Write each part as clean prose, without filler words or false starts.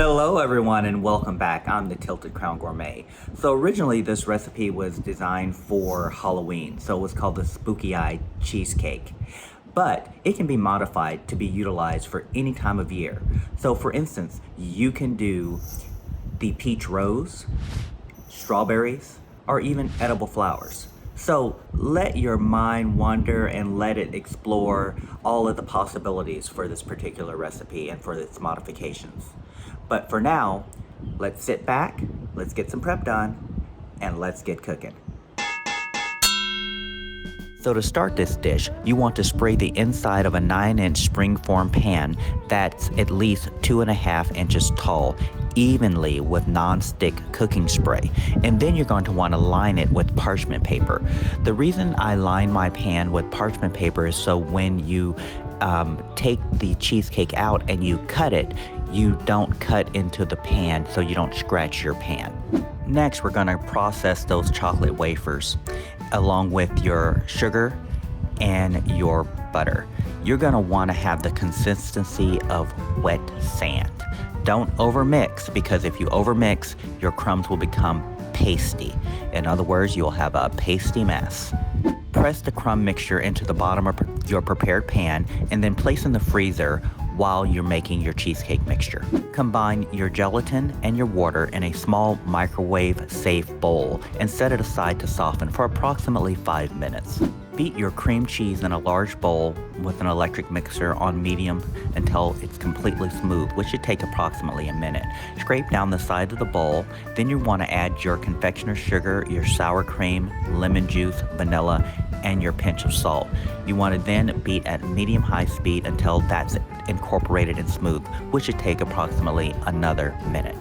Hello everyone and welcome back. I'm the Tilted Crown Gourmet. So originally this recipe was designed for Halloween, so it was called the Spooky Eye Cheesecake. But it can be modified to be utilized for any time of year. So for instance, you can do the peach rose, strawberries, or even edible flowers. So let your mind wander and let it explore all of the possibilities for this particular recipe and for its modifications. But for now, let's sit back, let's get some prep done, and let's get cooking. So to start this dish, you want to spray the inside of a 9-inch spring-form pan that's at least 2.5 inches tall evenly with non-stick cooking spray, and then you're going to want to line it with parchment paper. The reason I line my pan with parchment paper is so when you take the cheesecake out and you cut it, you don't cut into the pan so you don't scratch your pan. Next, we're going to process those chocolate wafers along with your sugar and your butter. You're going to want to have the consistency of wet sand. Don't overmix, because if you overmix, your crumbs will become pasty. In other words, you'll have a pasty mess. Press the crumb mixture into the bottom of your prepared pan and then place in the freezer while you're making your cheesecake mixture. Combine your gelatin and your water in a small microwave-safe bowl and set it aside to soften for approximately 5 minutes. Beat your cream cheese in a large bowl with an electric mixer on medium until it's completely smooth, which should take approximately a minute. Scrape down the side of the bowl, then you want to add your confectioner's sugar, your sour cream, lemon juice, vanilla, and your pinch of salt. You want to then beat at medium-high speed until that's incorporated and smooth, which should take approximately another minute.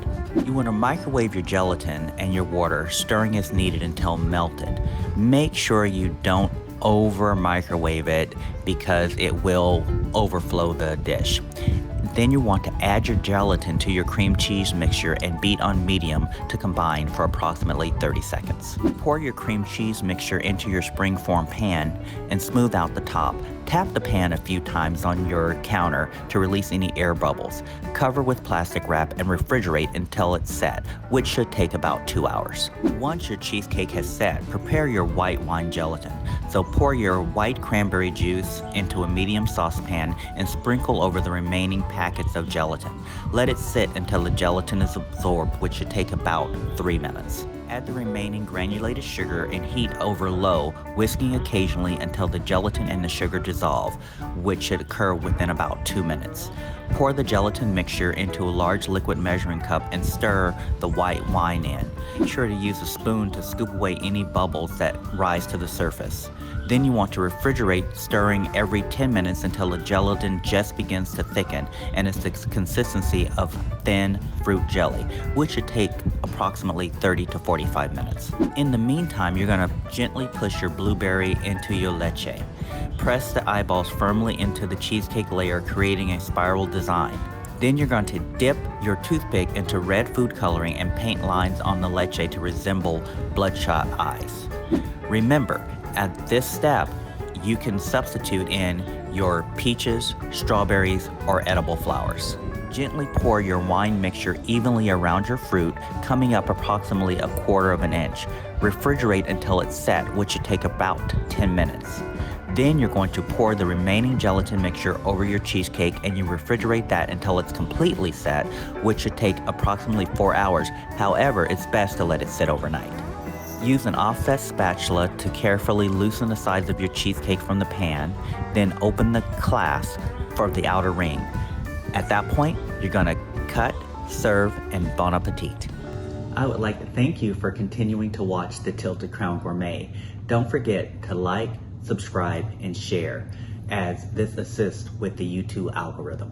You want to microwave your gelatin and your water, stirring as needed until melted. Make sure you don't over microwave it because it will overflow the dish. Then you want to add your gelatin to your cream cheese mixture and beat on medium to combine for approximately 30 seconds. Pour your cream cheese mixture into your spring-form pan and smooth out the top. Tap the pan a few times on your counter to release any air bubbles. Cover with plastic wrap and refrigerate until it's set, which should take about 2 hours. Once your cheesecake has set, prepare your white wine gelatin. So pour your white cranberry juice into a medium saucepan and sprinkle over the remaining packets of gelatin. Let it sit until the gelatin is absorbed, which should take about 3 minutes. Add the remaining granulated sugar and heat over low, whisking occasionally until the gelatin and the sugar dissolve, which should occur within about 2 minutes. Pour the gelatin mixture into a large liquid measuring cup and stir the white wine in. Be sure to use a spoon to scoop away any bubbles that rise to the surface. Then you want to refrigerate, stirring every 10 minutes until the gelatin just begins to thicken and it's the consistency of thin fruit jelly, which should take approximately 30 to 45 minutes. In the meantime, you're going to gently push your blueberry into your leche. Press the eyeballs firmly into the cheesecake layer, creating a spiral design. Then you're going to dip your toothpick into red food coloring and paint lines on the leche to resemble bloodshot eyes. Remember, at this step, you can substitute in your peaches, strawberries, or edible flowers. Gently pour your wine mixture evenly around your fruit, coming up approximately 1/4 inch. Refrigerate until it's set, which should take about 10 minutes. Then you're going to pour the remaining gelatin mixture over your cheesecake and you refrigerate that until it's completely set, which should take approximately 4 hours. However, it's best to let it sit overnight. Use an offset spatula to carefully loosen the sides of your cheesecake from the pan, then open the clasp for the outer ring. At that point, you're gonna cut, serve, and bon appetit. I would like to thank you for continuing to watch the Tilted Crown Gourmet. Don't forget to like, subscribe, and share, as this assists with the YouTube algorithm.